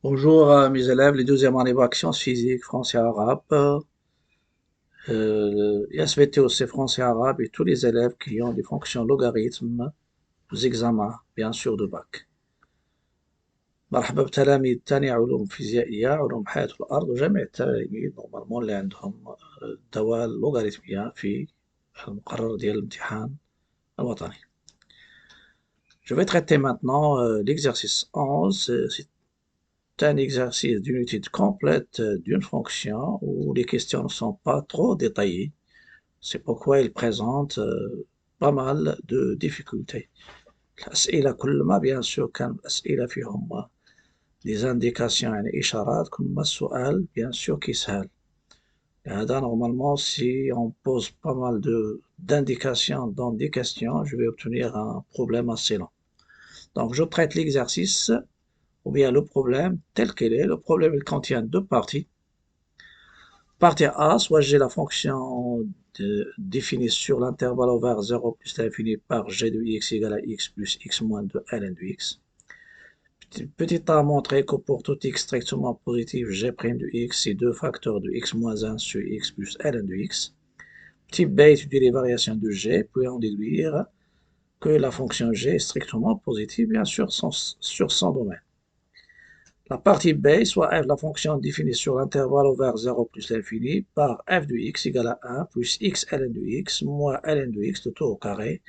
Bonjour à mes élèves, les deuxièmes année bac sciences physiques, français arabe, SVT français arabe et tous les élèves qui ont des fonctions logarithmes aux examens, bien sûr, de bac. مرحبا بتلاميذ تاني علوم فيزيائية، علوم حياة الأرض، وجميع التلاميذ نورمالمون اللي عندهم دوال لوغاريتمية في المقرر ديال الامتحان الوطني. Je vais traiter maintenant l'exercice 11. C'est un exercice d'une étude complète d'une fonction où les questions ne sont pas trop détaillées. C'est pourquoi il présente pas mal de difficultés. الأسئلة كلما bien sûr كان الأسئلة فيهم des indications يعني إشارات كل ما السؤال bien sûr كيسهل. لهذا normalement si on pose pas mal d'indications dans des questions, je vais obtenir un problème assez long. Donc je traite l'exercice ou bien le problème tel qu'il est. Le problème il contient deux parties. Partie A, soit j'ai la fonction définie sur l'intervalle ouvert 0 plus l'infini par g de x égale à x plus x moins 2 ln de x. Petit a montré que pour tout x strictement positif, g' de x est 2 facteurs de x moins 1 sur x plus ln de x. Petit b étudie les variations de g, puis en déduire que la fonction g est strictement positive, bien sûr, sur son domaine. La partie b, soit f, la fonction définie sur l'intervalle ouvert 0 plus l'infini, par f de x égale à 1 plus x ln de x moins ln de x de tout au carré.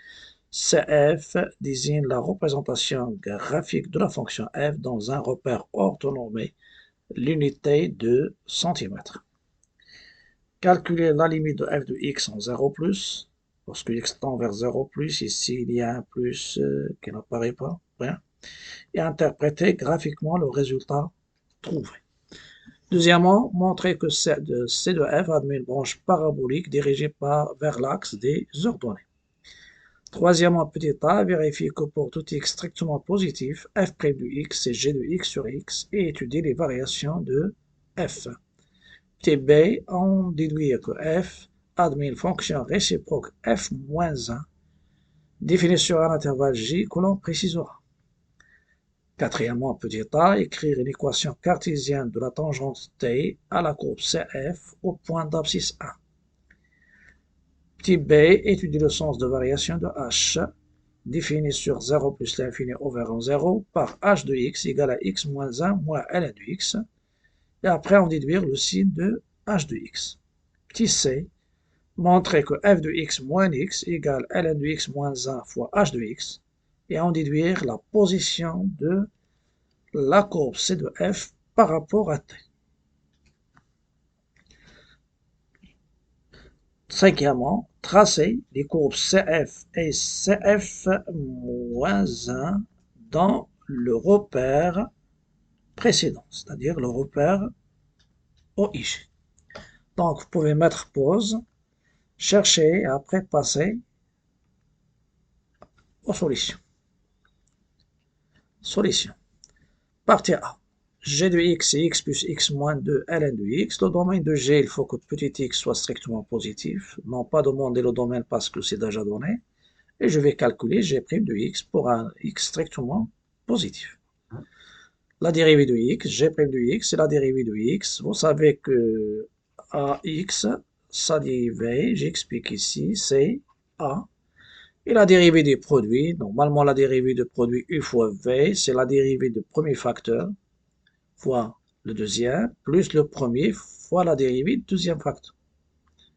Cf désigne la représentation graphique de la fonction f dans un repère orthonormé, l'unité de centimètre. Calculer la limite de f de x en 0 plus. Lorsque x tend vers 0 plus, ici il y a un plus qui n'apparaît pas, rien. Et interpréter graphiquement le résultat trouvé. Deuxièmement, montrer que C de f admet une branche parabolique dirigée vers l'axe des ordonnées. Troisièmement, petit a, vérifier que pour tout x strictement positif, f' de x c'est g de x sur x et étudier les variations de f. Petit b, on déduit que f admet une fonction réciproque f moins 1 définie sur un intervalle j que l'on précisera. Quatrièmement, petit a, écrire une équation cartésienne de la tangente T à la courbe CF au point d'abscisse 1. Petit b, étudier le sens de variation de h, défini sur 0 plus l'infini over 0 par h de x égale à x moins 1 moins ln de x. Et après, on déduire le signe de h de x. Petit c, montrer que f de x moins x égale ln de x moins 1 fois h de x. Et en déduire la position de la courbe C de f par rapport à t. Cinquièmement, tracer les courbes CF et CF-1 dans le repère précédent, c'est-à-dire le repère OIG. Donc, vous pouvez mettre pause, chercher et après passer aux solutions. Solution. Partie A. G de x c'est x plus x moins 2 ln de x. Le domaine de g, il faut que petit x soit strictement positif. Non pas demander le domaine parce que c'est déjà donné. Et je vais calculer g' de x pour un x strictement positif. La dérivée de x, g' de x, c'est la dérivée de x. Vous savez que ax, sa dérivée, j'explique ici, c'est a. Et la dérivée des produits, normalement la dérivée de produit u fois v, c'est la dérivée du premier facteur fois le deuxième, plus le premier fois la dérivée du deuxième facteur.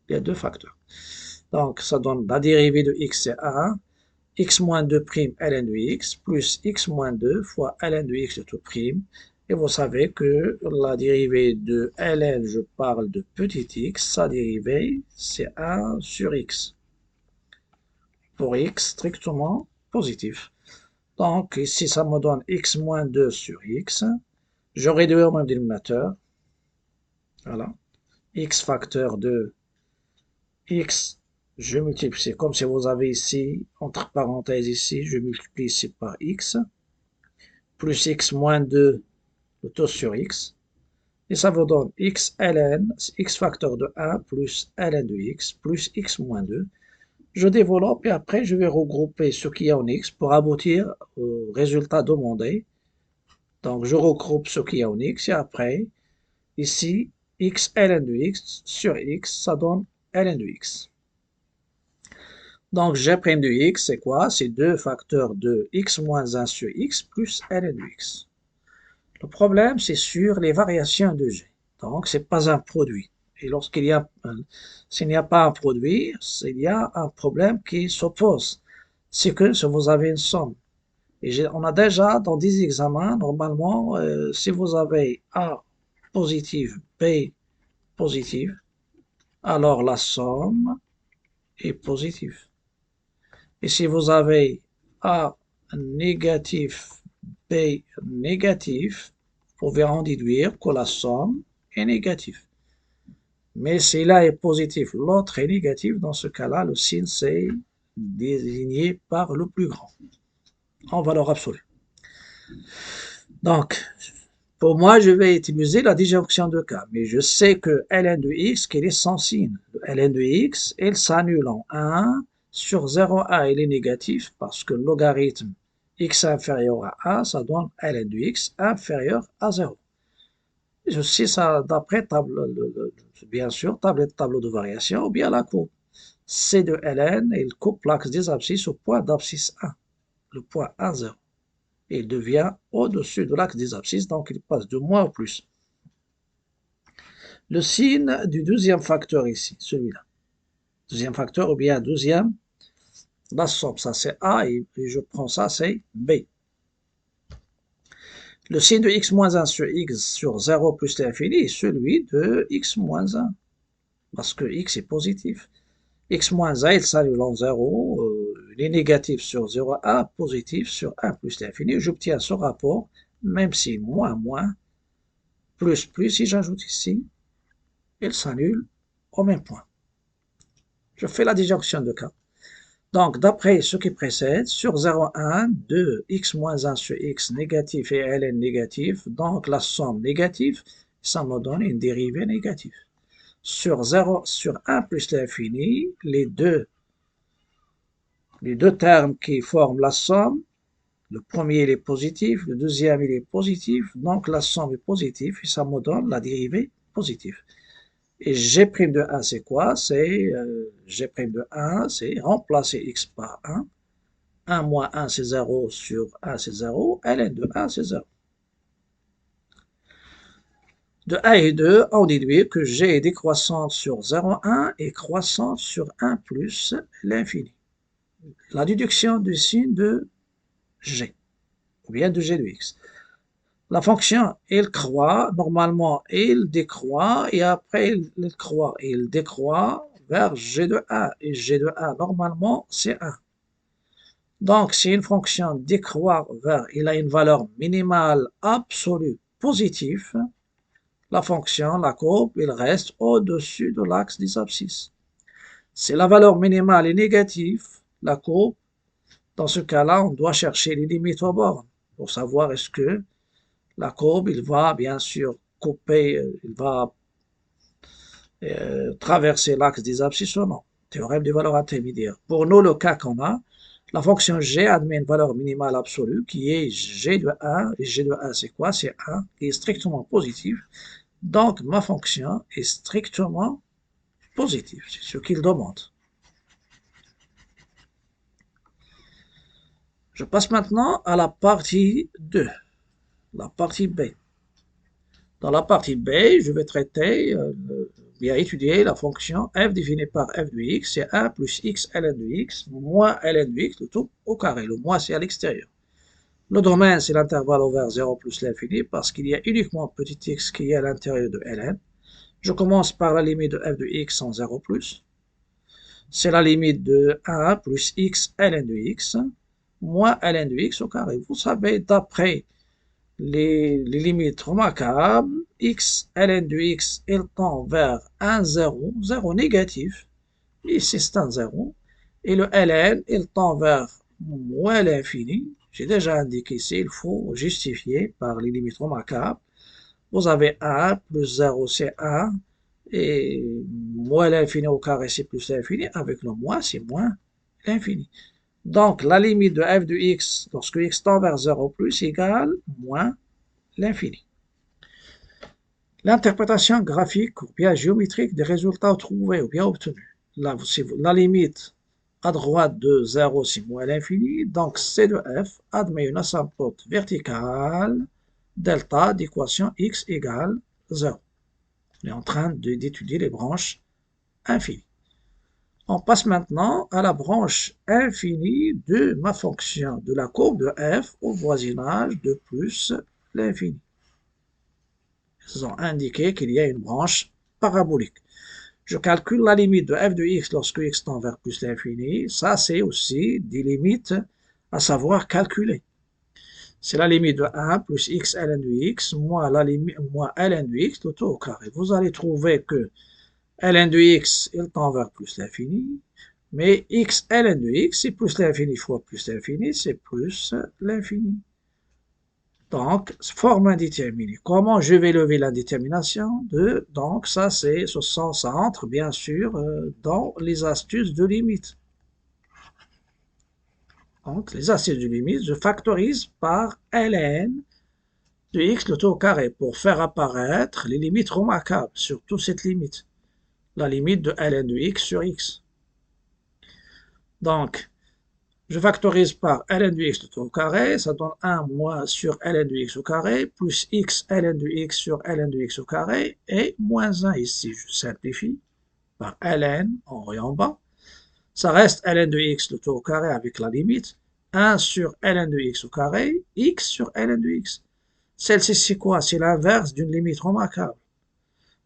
Il y a deux facteurs. Donc ça donne la dérivée de x, c'est 1, x moins 2' ln de x, plus x moins 2 fois ln de x de tout prime. Et vous savez que la dérivée de ln, je parle de petit x, sa dérivée, c'est 1 sur x. Pour x strictement positif. Donc ici, ça me donne x moins 2 sur x. Je réduis au même dénominateur. Voilà. X facteur de x, je multiplie, comme si vous avez ici, entre parenthèses ici, je multiplie ici par x, plus x moins 2, le tout sur x. Et ça vous donne x ln, x facteur de 1 plus ln de x, plus x moins 2. Je développe et après je vais regrouper ce qu'il y a en x pour aboutir au résultat demandé. Donc, je regroupe ce qu'il y a en x et après, ici, x ln de x sur x, ça donne ln de x. Donc, g' de x, c'est quoi? C'est 2 facteurs de x moins 1 sur x plus ln de x. Le problème, c'est sur les variations de g. Donc, ce n'est pas un produit. Et s'il n'y a pas un produit, il y a un problème qui s'oppose. C'est que si vous avez une somme, et on a déjà dans 10 examens, normalement, si vous avez A positive, B positive, alors la somme est positive. Et si vous avez A négatif, B négatif, vous pouvez en déduire que la somme est négative. Mais si l'un est positif, l'autre est négatif, dans ce cas-là, le signe c'est désigné par le plus grand, en valeur absolue. Donc, pour moi, je vais utiliser la disjonction de cas, mais je sais que ln de x, qu'il est sans signe. Ln de x, il s'annule en 1 sur 0,1, il est négatif parce que le logarithme x inférieur à 1, ça donne ln de x inférieur à 0. Je sais ça d'après bien sûr, tableau de variation ou bien la courbe. C de ln, il coupe l'axe des abscisses au point d'abscisse 1, le point 1, 0. Et il devient au-dessus de l'axe des abscisses, donc il passe de moins au plus. Le signe du deuxième facteur ici, celui-là. Deuxième facteur ou bien deuxième, la somme, ça c'est A et je prends ça, c'est B. Le signe de x moins 1 sur x sur 0 plus l'infini est celui de x moins 1, parce que x est positif. X moins 1, il s'annule en 0, il est négatif sur 0, 1, positif sur 1 plus l'infini. J'obtiens ce rapport, même si moins, moins, plus, plus, si j'ajoute ici, il s'annule au même point. Je fais la disjonction de cas. Donc, d'après ce qui précède, sur 0, 1, 2, x moins 1 sur x négatif et ln négatif, donc la somme négative, ça me donne une dérivée négative. Sur 0, sur 1 plus l'infini, les deux termes qui forment la somme, le premier il est positif, le deuxième il est positif, donc la somme est positive et ça me donne la dérivée positive. Et g' de 1 c'est quoi? C'est g' de 1, c'est remplacer x par 1. 1 moins 1 c'est 0 sur 1 c'est 0, ln de 1 c'est 0. De 1 et 2, on déduit que g est décroissante sur 0,1 et croissante sur 1 plus l'infini. La déduction du signe de g, ou bien de g de x. La fonction, il croît, normalement, il décroît, et après, il croît et il décroît vers g de 1. Et g de 1, normalement, c'est 1. Donc, si une fonction décroît vers, il a une valeur minimale absolue positive, la fonction, la courbe, il reste au-dessus de l'axe des abscisses. Si la valeur minimale est négative, la courbe, dans ce cas-là, on doit chercher les limites aux bornes pour savoir est-ce que la courbe, il va bien sûr couper, il va traverser l'axe des abscisses ou non. Théorème des valeurs intermédiaires. Pour nous, le cas qu'on a, la fonction g admet une valeur minimale absolue qui est g de 1. Et g de 1, c'est quoi? C'est 1 qui est strictement positif. Donc, ma fonction est strictement positive. C'est ce qu'il demande. Je passe maintenant à la partie 2, la partie B. Dans la partie B, je vais traiter, bien étudier la fonction f définie par f de x, c'est 1 plus x ln de x moins ln de x, le tout au carré. Le moins, c'est à l'extérieur. Le domaine, c'est l'intervalle ouvert 0 plus l'infini, parce qu'il y a uniquement petit x qui est à l'intérieur de ln. Je commence par la limite de f de x en 0 plus. C'est la limite de 1 plus x ln de x moins ln de x au carré. Vous savez, d'après les limites remarquables, x ln de x, il tend vers 1, 0, 0 négatif, ici c'est un 0, et le ln, il tend vers moins l'infini. J'ai déjà indiqué ici, il faut justifier par les limites remarquables. Vous avez 1 plus 0, c'est 1, et moins l'infini au carré, c'est plus l'infini, avec le moins, c'est moins l'infini. Donc, la limite de f de x, lorsque x tend vers 0 plus, égale moins l'infini. L'interprétation graphique ou bien géométrique des résultats trouvés ou bien obtenus. Là, la limite à droite de 0, c'est moins l'infini, donc C de f admet une asymptote verticale delta d'équation x égale 0. On est en train d'étudier les branches infinies. On passe maintenant à la branche infinie de ma fonction de la courbe de f au voisinage de plus l'infini. Ils ont indiqué qu'il y a une branche parabolique. Je calcule la limite de f de x lorsque x tend vers plus l'infini. Ça, c'est aussi des limites à savoir calculer. C'est la limite de 1 plus x ln de x moins ln de x, le tout au carré. Vous allez trouver que ln de x, il tend vers plus l'infini, mais x ln de x, c'est plus l'infini fois plus l'infini, c'est plus l'infini. Donc, forme indéterminée. Comment je vais lever l'indétermination de... Donc, ça entre bien sûr dans les astuces de limite. Donc, les astuces de limite, je factorise par ln de x le tout au carré pour faire apparaître les limites remarquables, surtout cette limite. La limite de ln de x sur x. Donc, je factorise par ln de x tout au carré, ça donne 1 moins sur ln de x au carré, plus x ln de x sur ln de x au carré, et moins 1 ici, je simplifie, par ln en haut et en bas. Ça reste ln de x tout au carré avec la limite, 1 sur ln de x au carré, x sur ln de x. Celle-ci, c'est quoi? C'est l'inverse d'une limite remarquable.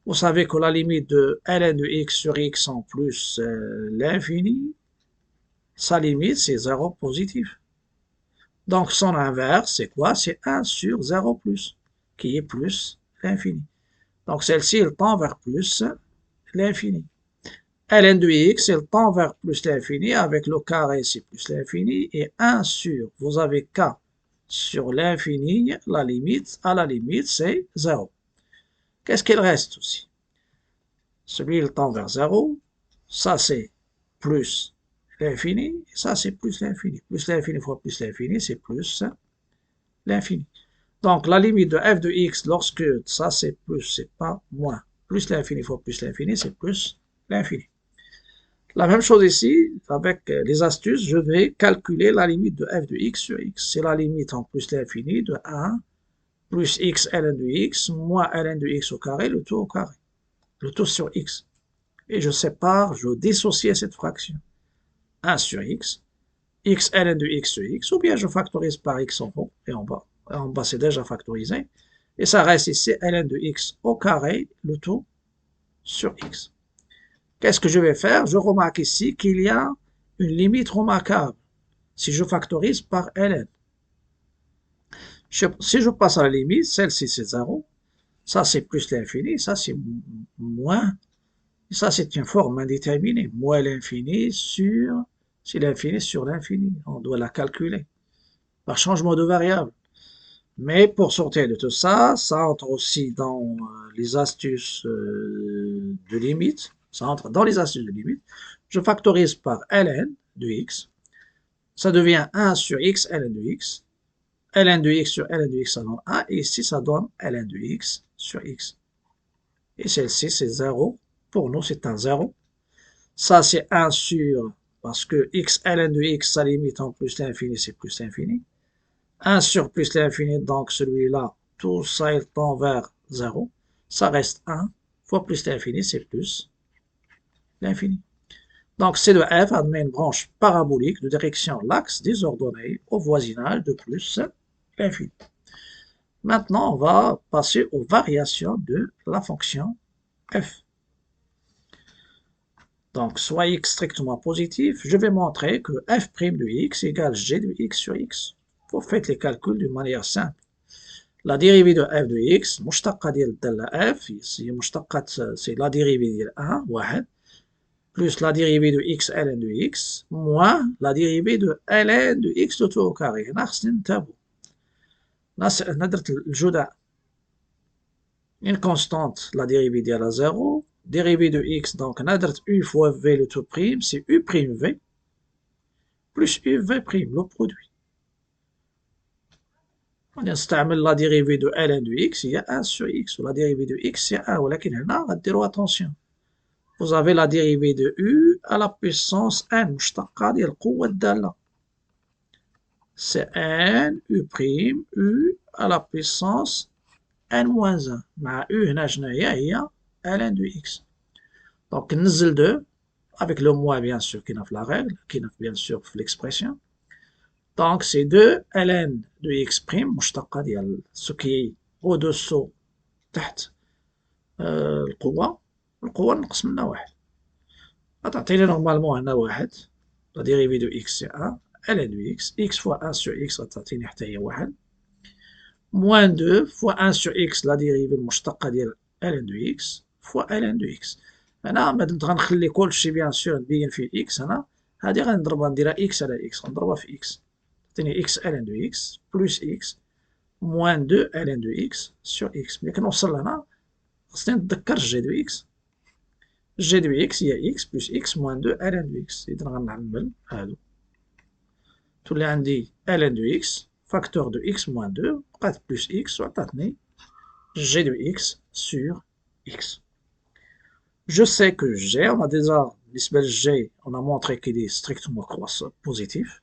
Vous savez que la limite de ln de x sur x en plus l'infini, sa limite, c'est 0 positif. Donc, son inverse, c'est quoi? C'est 1 sur 0 plus, qui est plus l'infini. Donc, celle-ci, elle tend vers plus l'infini. ln de x, elle tend vers plus l'infini, avec le carré, c'est plus l'infini, et 1 sur, vous avez k sur l'infini, la limite, à la limite, c'est 0. Qu'est-ce qu'il reste aussi? Celui, il tend vers 0, ça, c'est plus l'infini, et ça c'est plus l'infini. Plus l'infini fois plus l'infini, c'est plus l'infini. Donc la limite de f de x, lorsque ça c'est plus, c'est pas moins. Plus l'infini fois plus l'infini, c'est plus l'infini. La même chose ici, avec les astuces, je vais calculer la limite de f de x sur x. C'est la limite en plus l'infini de 1 plus x ln de x moins ln de x au carré, le tout au carré. Le tout sur x. Et je sépare, je dissocie cette fraction. 1 sur x, x ln de x sur x, ou bien je factorise par x en haut et en bas. En bas, c'est déjà factorisé. Et ça reste ici ln de x au carré, le tout sur x. Qu'est-ce que je vais faire? Je remarque ici qu'il y a une limite remarquable si je factorise par ln. Si je passe à la limite, celle-ci c'est 0, ça c'est plus l'infini, ça c'est moins, ça c'est une forme indéterminée, moins l'infini sur... C'est l'infini sur l'infini. On doit la calculer par changement de variable. Mais pour sortir de tout ça, ça entre aussi dans les astuces de limite. Ça entre dans les astuces de limite. Je factorise par ln de x. Ça devient 1 sur x ln de x. ln de x sur ln de x, ça donne 1. Et ici, ça donne ln de x sur x. Et celle-ci, c'est 0. Pour nous, c'est un 0. Ça, c'est 1 sur... Parce que x ln de x, sa limite en plus l'infini, c'est plus l'infini. 1 sur plus l'infini, donc celui-là, tout ça, il tend vers 0. Ça reste 1 fois plus l'infini, c'est plus l'infini. Donc C de f admet une branche parabolique de direction l'axe des ordonnées au voisinage de plus l'infini. Maintenant, on va passer aux variations de la fonction f. Donc, soit x strictement positif, je vais montrer que f' de x égale g de x sur x. Vous faites les calculs d'une manière simple. La dérivée de f de x, مشتقة ديال الدالة f, ici مشتقة c'est la dérivée ديال 1, 1, plus la dérivée de x ln de x, moins la dérivée de ln de x de tout au carré. هنا خصني ننتبهوا. أنا درت الجداء. Une constante, la dérivée ديالها 0, dérivée de x, donc on a u fois v le tout prime, c'est u prime v, plus u v prime, le produit. غادي نستعمل لا ديريفي دو ln de x هي 1 sur x و لا ديريفي دو x c'est 1 ولكن هنا غديروا attention. Vous avez la dérivée de u à la puissance n مشتقة ديال القوة الدالة. C'est n u prime u à la puissance n moins 1 مع u هنا شنو هي ln de x. Donc ننزل 2 avec le moins bien sûr كاينة في la règle كاينة bien sûr في l'expression. Donc c'est 2 ln de x prime مشتقة ديال ce qui est au-dessous تحت القوة نقص منها واحد غتعطيني نورمالمون هنا واحد. لا ديريفي دو x c'est 1 ln de x fois 1 sur x غتعطيني حتى هي واحد moins 2 fois 1 sur x لا ديريفي المشتقة ديال ln de x fois ln de x. هنا مادامت غنخلي كلشي بيان سور نبين فيه x هنا هادي غنضربها نديرها x على x غنضربها في x تعطيني x ln de x plus x moins 2 ln de x sur x. ملي كنوصل لهنا خصني نتذكر g de x. g de x هي x plus x moins 2 ln de x. إذا غنعمل هادو تولي عندي ln de x facteur de x moins 2 بقات plus x وعطاتني g de x sur x. Je sais que g, on a déjà, بالنسبة ل g, on a montré qu'il est strictement positif.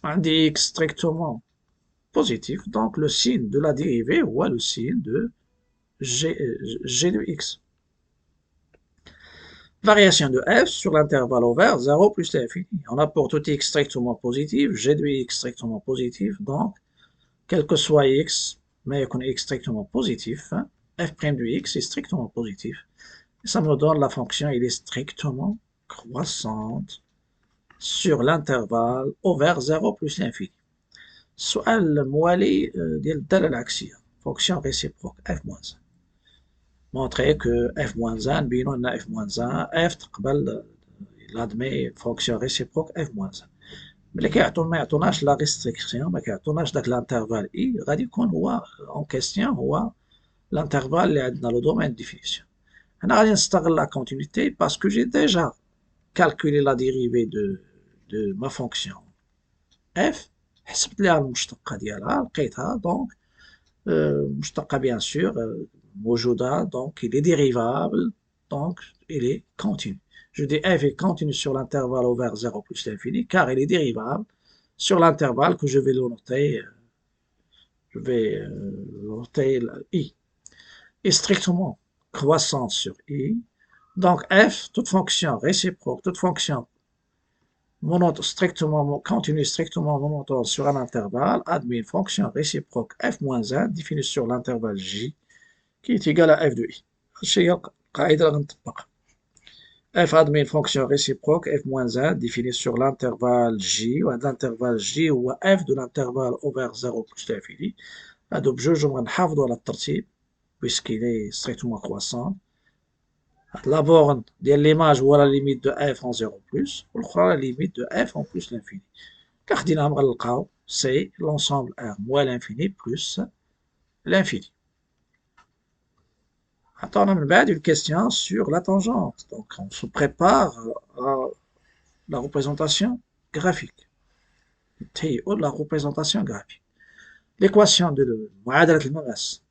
On dit x strictement positif, donc le signe de la dérivée ou le signe de g de x. Variation de f sur l'intervalle ouvert 0 plus l'infini. On a pour tout x strictement positif, g de x strictement positif, donc quel que soit x, mais qu'on est x strictement positif, hein, f' de x est strictement positif. Et ça me donne la fonction, il est strictement croissante sur l'intervalle ouvert 0 plus l'infini. السؤال الموالي ديال الدالة العكسية fonction réciproque f-1. Montrer que f-1 نبينو أن f-1 f تقبل l'admet fonction réciproque f-1. ملي ما يعطوناش لا ريستريكسيون ما كيعطوناش داك الانترفال اي غادي يكون هو اون كيستيون هو الانترفال اللي عندنا لو دومين ديفينيسيون. هنا غادي نستغل لا كونتينيتي باسكو جي ديجا calculer la dérivée de ma fonction f حسبت ليها المشتقة ديالها لقيتها دونك مشتقة bien sûr موجودة donc il est dérivable donc il est continu. Je dis f est continu sur l'intervalle ouvert 0 plus l'infini car il est dérivable sur l'intervalle que je vais le noter i est strictement croissante sur i. Donc f, toute fonction réciproque, toute fonction strictement continue, strictement monotone sur un intervalle admet une fonction réciproque f-1 définie sur l'intervalle j qui est égal à f de i. هادشي هي القاعدة اللي غنطبقها. f admet une fonction réciproque f-1 définie sur l'intervalle j وهاد l'intervalle j هو f de l'intervalle ouvert 0 plus l'infini. هادو بجوج غنحافظو على الترتيب puisqu'il est strictement croissant. La borne de l'image ou la limite de f en 0 plus, ou la limite de f en plus l'infini. Car c'est l'ensemble R moins l'infini plus l'infini. Attends, on a une question sur la tangente. Donc, on se prépare à la représentation graphique. La représentation graphique. L'équation de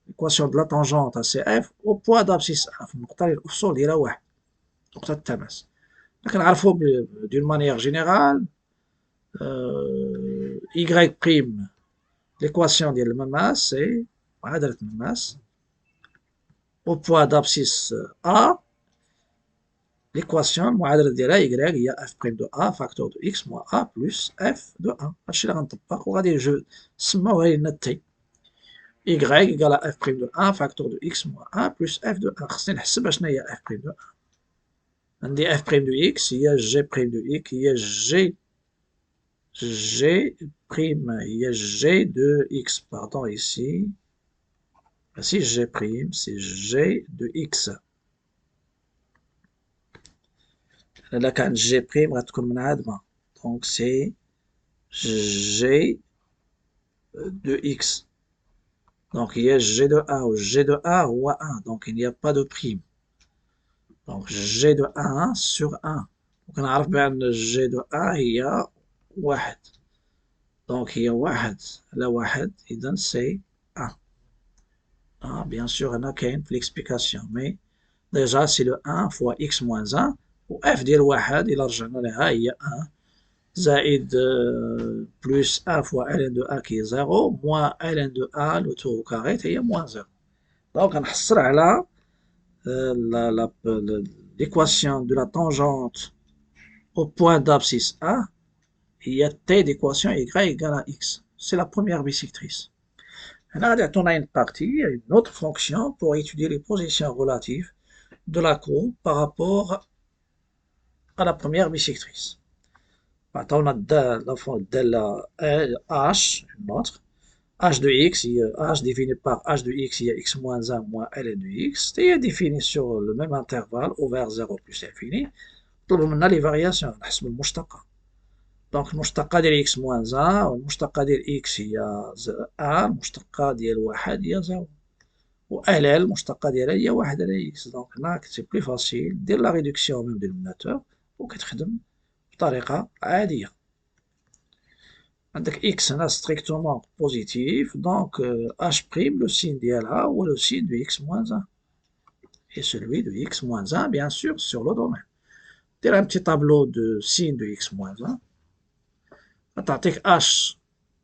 l'équation de la tangente à CF au poids d'abscisse F النقطة اللي الأفصول ديالها واحد نقطة التماس. كنعرفو d'une manière générale y prime l'équation ديال المماس c'est معادلة المماس au poids d'abscisse A l'équation المعادلة ديالها y هي f' de A facteur de x moins A plus f de 1. هادشي اللي غنطبق وغادي نسموها لينا تي y égale à f' de 1 facteur de x moins 1 plus f de 1. خصني نحسب شنو هي f' de 1. عندي f' de x هي g' de x هي g de x pardon ici g' c'est g de x. là كان g' غتكون منعدمة donc c'est g de x. Donc il y a g de a ou g de a ou 1, donc il n'y a pas de prime. Donc g de 1 sur 1. Donc on a g de a il y a 1. دونك هي واحد على واحد، إذا سي أن. bien sûr هنا كاين في l'explication، مي ديجا سي لو أن فوا إكس موان أن، و إف ديال واحد إلا رجعنا لها هي أن زائد بلوس أن فوا ألان دو أن كي زيرو موان ألان دو أن لو تو كاري هي موان زيرو. دونك غنحصل على l'équation de la tangente au point d'abscisse A, il y a t d'équation y égale à x. C'est la première bisectrice. Maintenant, on a une partie, une autre fonction pour étudier les positions relatives de la courbe par rapport à la première bisectrice. Maintenant, on a h, une autre. H de x, h défini par h de x, il y a x moins 1 moins ln de x, et est défini sur le même intervalle ouvert 0 plus infini. طلبوا منا les variations نحسبوا المشتقة. دونك المشتقة ديال x moins 1 والمشتقة ديال x هي 1، المشتقة ديال واحد هي 0، و ll المشتقة ديالها هي واحد على x. دونك هنا سي بلو فاسيل دير لا ريدكسيون ميم دينوميناتور وكتخدم بطريقة عادية. عندك x هنا strictement positif، donc h' le signe ديالها هو le signe de x moins 1 et celui de x moins 1 bien sûr sur le domaine. دير un petit tableau de signe de x moins 1 غتعطيك h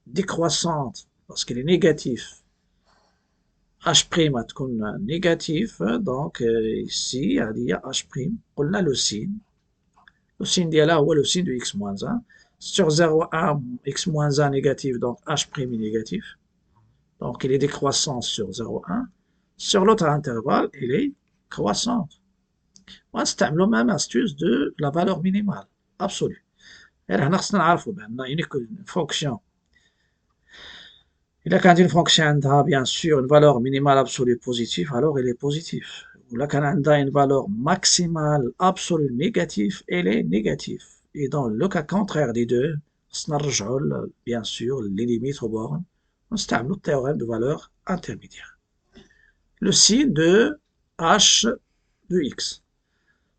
décroissante parce qu'il est négatif، h' غتكون négatif، donc ici هذه هي h'، قلنا le signe ديالها هو le signe de x moins 1 sur 0,1 x moins 1 négatif, donc h' est négatif, donc il est décroissant sur 0,1. Sur l'autre intervalle, il est croissant. On va la même astuce de la valeur minimale absolue. Et là, on a une fonction. Il a quand une fonction a bien sûr une valeur minimale absolue positive, alors il est positif. Ou là, quand on a une valeur maximale absolue négative, elle est négative. Et dans le cas contraire des deux, bien sûr les limites aux bornes, on utilise le théorème de valeur intermédiaire. Le signe de h de x.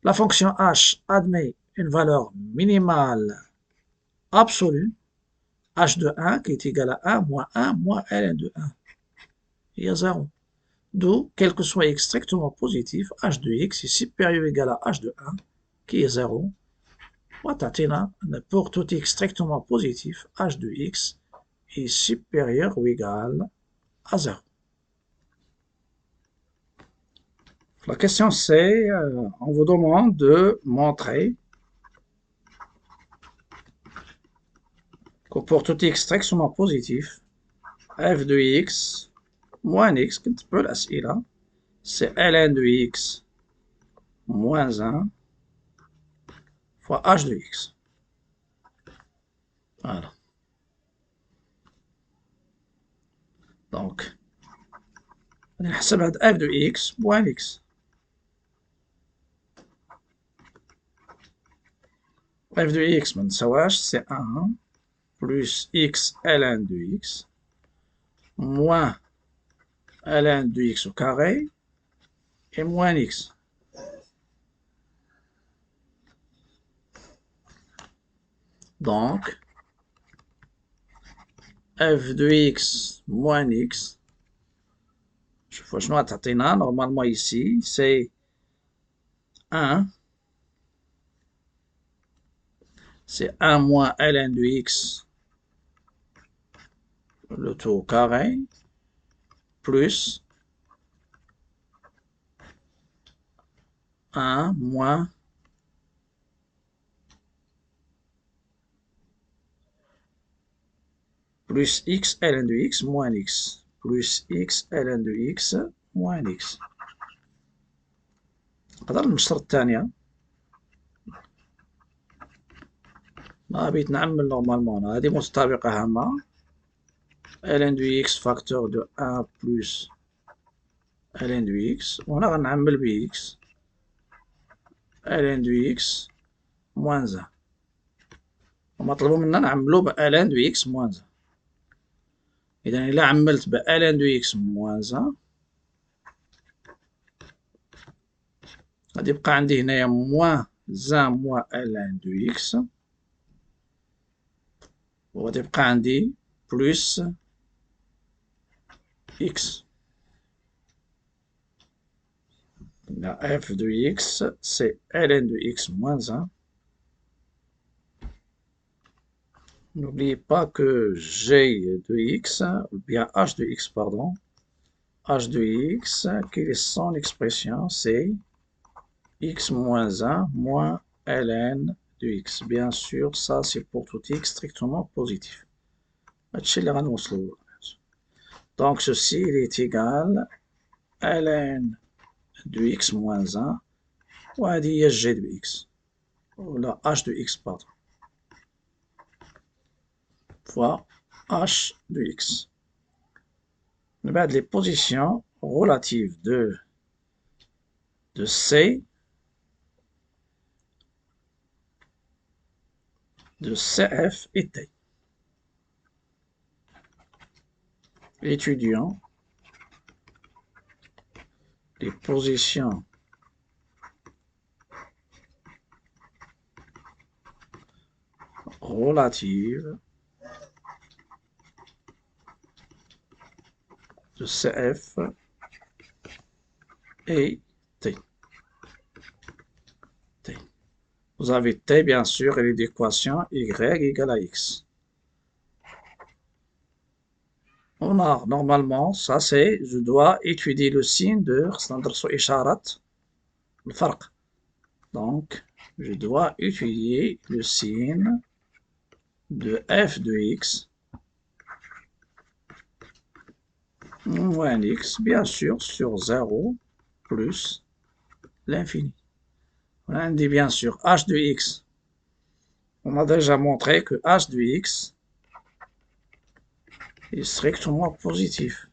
La fonction h admet une valeur minimale absolue, h de 1 qui est égal à 1 moins ln de 1. Il y a 0. D'où, quel que soit x strictement positif, h de x est supérieur ou égal à h de 1 qui est 0. Pour tout x strictement positif, h de x est supérieur ou égal à 0. La question c'est, on vous demande de montrer que pour tout x strictement positif, f de x moins x, c'est ln de x moins 1 fois h de x. Voilà. Donc, on va f de x moins x. f de x, c'est 1 plus x ln de x moins ln de x au carré et moins x. Donc, f de x moins x, je note normalement ici, c'est 1, c'est 1 moins ln de x, le tout au carré, plus 1 moins plus x ln de x moins x, plus x ln de x moins x. نقدر نشر الثانية، ما بغيت نعمل نورمالمون هذه متطابقة هامة ln de x facteur de 1 plus ln de x، وهنا غنعمل ب x ln de x moins 1، ومطلوب منا نعملو ب ln de x moins 1. إذا إلا عملت ب ln de x moins 1 غادي يبقى عندي هنايا moins 1 moins ln de x وتبقى عندي plus x. La f de x, c'est ln de x moins 1. N'oubliez pas que g de x, ou bien h de x, pardon, h de x, quelle est son expression? C'est x moins 1 moins ln de x. Bien sûr, ça c'est pour tout x strictement positif. Donc ceci il est égal à ln de x moins 1 وهذه هي g de x ولا h de x pardon fois h de x. Les positions relatives de C, de CF et T. Étudions les positions relatives de CF et T. Vous avez T bien sûr et l'équation y égale à x. On a normalement, ça c'est, je dois étudier le signe de donc je dois étudier le signe de f de x moins x, bien sûr, sur 0 plus l'infini. On dit bien sûr h de x. On a déjà montré que h de x est strictement positif,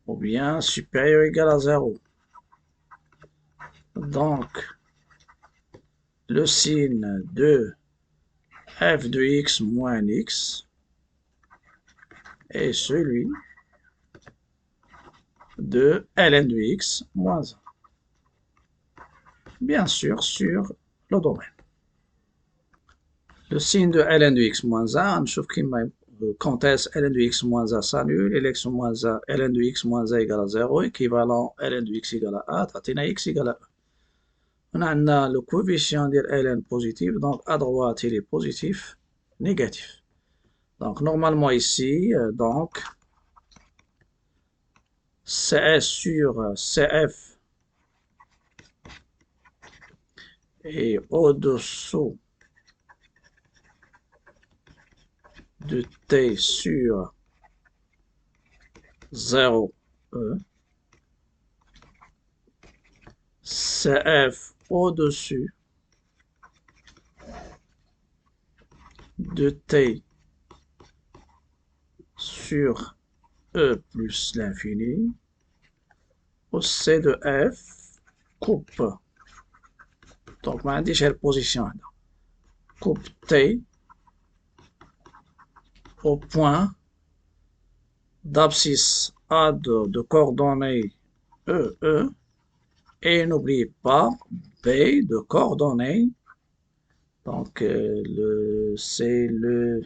ou bien supérieur ou égal à 0. Donc, le signe de f de x moins x est celui de ln de x moins 1. Bien sûr, sur le domaine. Le signe de ln de x moins 1, quand est-ce ln de x moins 1 s'annule, et x moins 1, ln de x moins 1 égale à 0, équivalent ln de x égale à 1, تعطينا x égale à 1. On a le coefficient de ln positif, donc à droite il est positif, négatif. Donc normalement ici, donc CS sur CF et au-dessous de T sur 0E, CF au-dessus de T sur E plus l'infini, au C de F coupe. Donc, on a déjà la position. Coupe T au point d'abscisse A de coordonnées EE et n'oubliez pas B de coordonnées. Donc, c'est le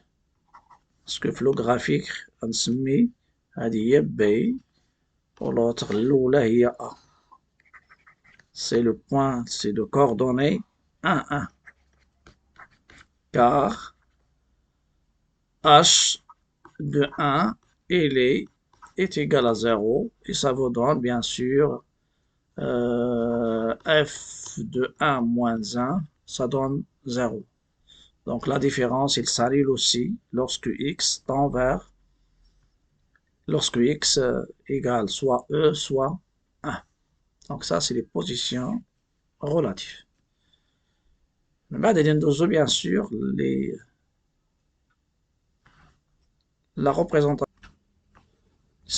ce graphique نسمي هذه هي B والautre الأولى هي A. C'est le point, c'est de coordonnées 1, 1. Car h de 1 est égal à 0 et ça vous donne bien sûr f de 1 moins 1, ça donne 0. Donc la différence, il s'annule aussi lorsque x tend vers, lorsque x égale soit e, soit 1. Donc ça, c'est les positions relatives. Bien sûr, la représentation.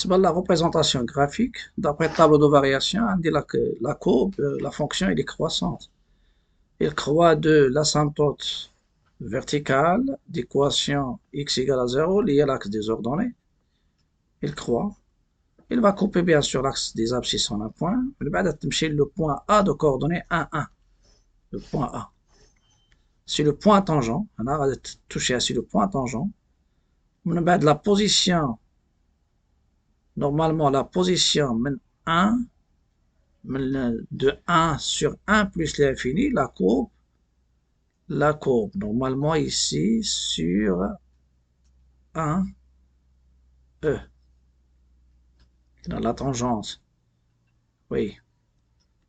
La représentation graphique, d'après le tableau de variation, on dit que la courbe, la fonction, elle est croissante. Elle croît de l'asymptote verticale d'équation x égale à 0 liée à l'axe des ordonnées. Il croît. Il va couper bien sûr l'axe des abscisses en un point. Le point A de coordonnées 1, 1. Le point A. c'est le point tangent. On a touché sur le point tangent. On a la position, normalement la position 1, de 1 sur 1 plus l'infini, la courbe, normalement ici sur 1, E, dans la tangente. Oui.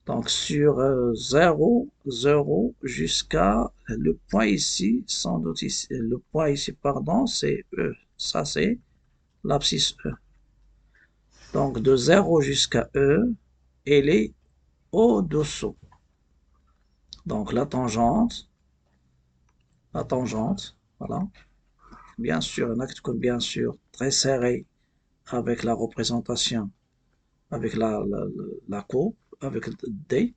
Donc sur 0, 0 jusqu'à le point ici, sans doute ici, le point ici, pardon, c'est E. Ça c'est l'abscisse E. Donc de 0 jusqu'à E, elle est au-dessous. Donc la tangente, voilà. Bien sûr, un acte comme bien sûr très serré avec la représentation, avec la courbe, avec D.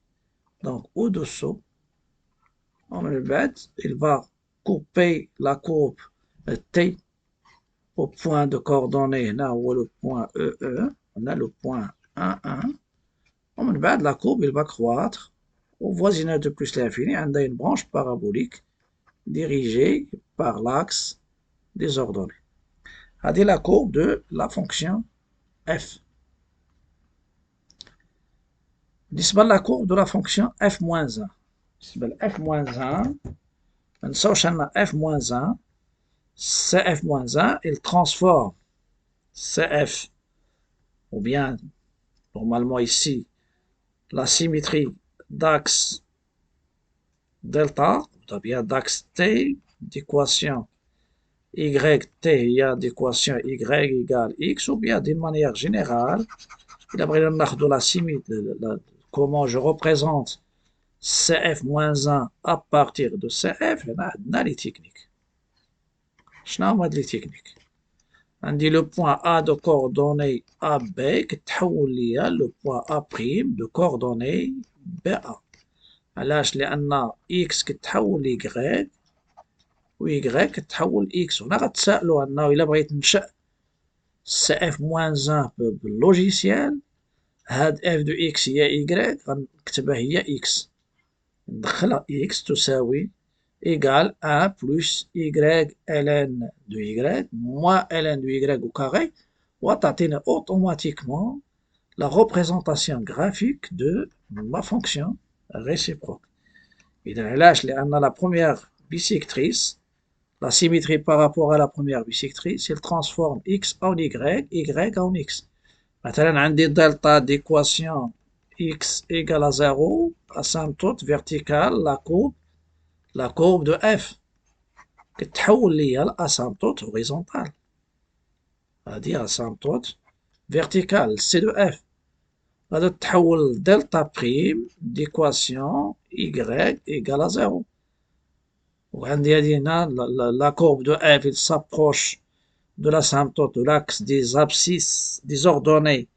Donc au-dessous, il va couper la courbe T au point de coordonnées, là où est le point EE, on a le point 1, 1. La courbe, il va croître au voisinage de plus l'infini, on a une branche parabolique dirigée par l'axe des ordonnées. C'est la courbe de la fonction f. بالنسبة la courbe de la fonction f-1. بالنسبة ل f-1 ما ننساوش أن f-1 CF-1 il transforme CF ou bien normalement ici la symétrie d'axe delta ou bien d'axe T d'équation YT il y a d'équation Y égale X ou bien d'une manière générale il a pris la symétrie comment je représente CF-1 à partir de CF, on a les techniques. Je n'ai pas les techniques. On dit le point A de coordonnées AB qui تحول لي le point A' de coordonnées BA. علاش؟ لأن X كتحول ل Y و Y كتحول X. ونا غتسائلوا أنه إلا بغيت ننشأ CF-1 باللوجيسيال هاد F de X هي Y غنكتبها هي X. ندخلها X تساوي égale 1 plus Y ln de Y moins ln de Y au carré وتعطينا automatiquement la représentation graphique de ma fonction réciproque. إذا علاش؟ لأن la première bisectrice, la symétrie par rapport à la première bisectrice, elle transforme X en Y, Y en X. مثلا عندي delta d'équation X égale à 0, asymptote verticale, la courbe de F qui تحول لي l'asymptote horizontale. C'est-à-dire asymptote verticale, C de F. غادي تحول delta prime d'équation Y égale à 0. وعندي هادي هنا la courbe de F il s'approche de l'asymptote de l'axe des abscisses des ordonnées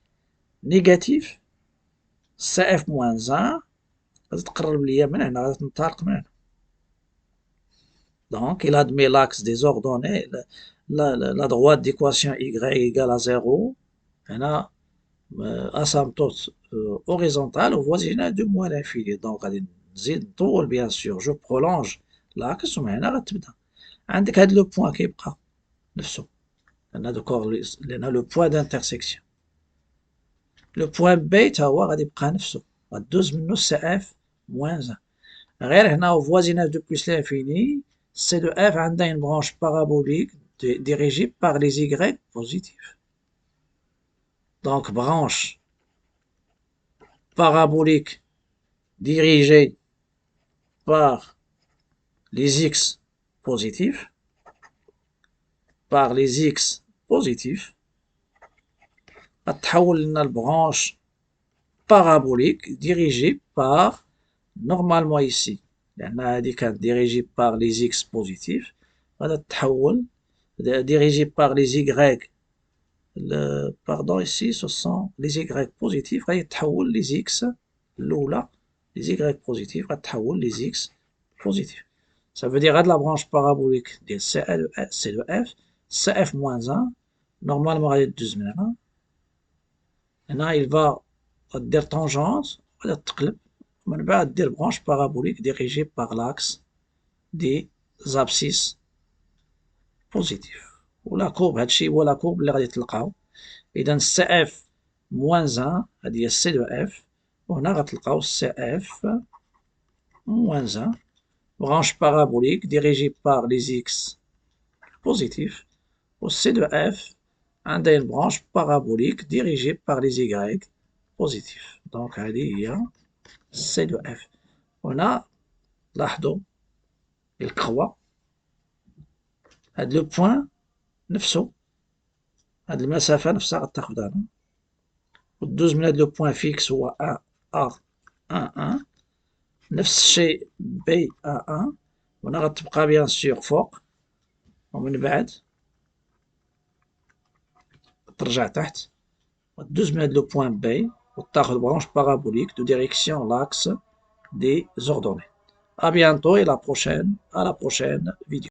négatives CF-1 غادي تقرب ليا من هنا غادي تنطلق من هنا. Donc il admet l'axe des ordonnées la droite d'équation Y égale à 0 هنا asymptote horizontale au voisinage de moins l'infini. Donc غادي نزيد نطول bien sûr je prolonge l'axe ومن هنا غتبدا عندك هاد لو بوين كيبقى نفسه لأن لو بوين d'intersection. لو بوين بي تا هو غادي يبقى نفسه غدوز منو سي اف موان 1 غير هنا au voisinage de plus l'infini C de F عندها une branche parabolique dirigée par les Y positifs. Donc branche parabolique dirigée par les X positifs, غتحول لنا البرانش parabolique dirigée par normalement ici لأن هذه كانت dirigée par les X positifs غادي تتحول dirigée par les Y pardon ici ce sont les Y positifs غادي تتحول les X الأولى les Y positifs غادي تتحول les X positifs. Ça veut dire هاد la branche parabolique ديال C de F CF-1 normalement غادي دوز من هنا هنا il va دير tangente غادي تقلب ومن بعد دير branche parabolique dirigée par l'axe des abscisses positifs. ولا كورب هادشي هو لا كورب اللي غادي تلقاو. إذا سي اف موان 1 هادي هي سي دو اف، وهنا غتلقاو سي اف موان 1 branche parabolique dirigée par les x positifs, و C de f عندها une branche parabolique dirigée par les y positifs. Donc هذه هي C de f. هنا لاحظوا الكخوا هاد لو بوان نفسه، هاد المسافة نفسها غتاخدها هنا ودوز من هاد لو بوان فيكس هو A1 نفس الشيء B1 وهنا غتبقى بيان سور فوق ومن بعد ترجع تحت وتدوز من هاد لو بوان B وتاخد برونش بارابوليك دو ديريكسيون لاكس دي زوردوني. À bientôt et à la prochaine vidéo.